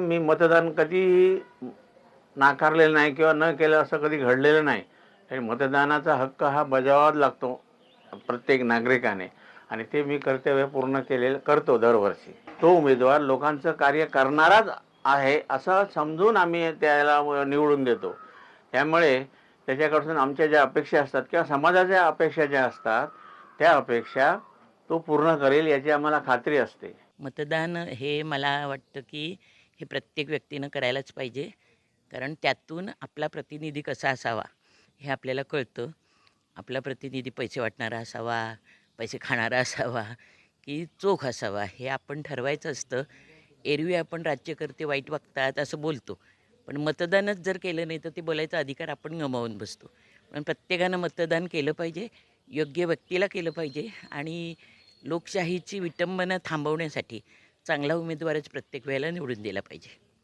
मी मतदान कधीही नाकारलेलं नाही किंवा न केलं असं कधी घडलेलं नाही. आणि मतदानाचा हक्क हा बजावावाच लागतो प्रत्येक नागरिकाने आणि ते मी कर्तव्य पूर्ण करतो दरवर्षी. तो उमेदवार लोकांचं कार्य करणाराच आहे असं समजून आम्ही त्याला निवडून देतो. त्यामुळे त्याच्याकडून आमच्या ज्या अपेक्षा असतात किंवा समाजाच्या अपेक्षा ज्या असतात त्या अपेक्षा तो पूर्ण करेल याची आम्हाला खात्री असते. मतदान हे मला वाटतं की हे प्रत्येक व्यक्तीनं करायलाच पाहिजे. कारण त्यातून आपला प्रतिनिधी कसा असावा हे आपल्याला कळतं. आपला प्रतिनिधी पैसे वाटणारा असावा, पैसे खाणारा असावा की चोख असावा हे आपण ठरवायचं असतं. एरवी आपण राज्यकर्ते वाईट वागतात असं बोलतो. पण मतदानच जर केलं नाही तर ते बोलायचा अधिकार आपण गमावून बसतो. पण प्रत्येकानं मतदान केलं पाहिजे, योग्य व्यक्तीला केलं पाहिजे आणि लोकशाहीची विटंबना थांबवण्यासाठी चांगला उमेदवारच प्रत्येक वेळेला निवडून दिला पाहिजे.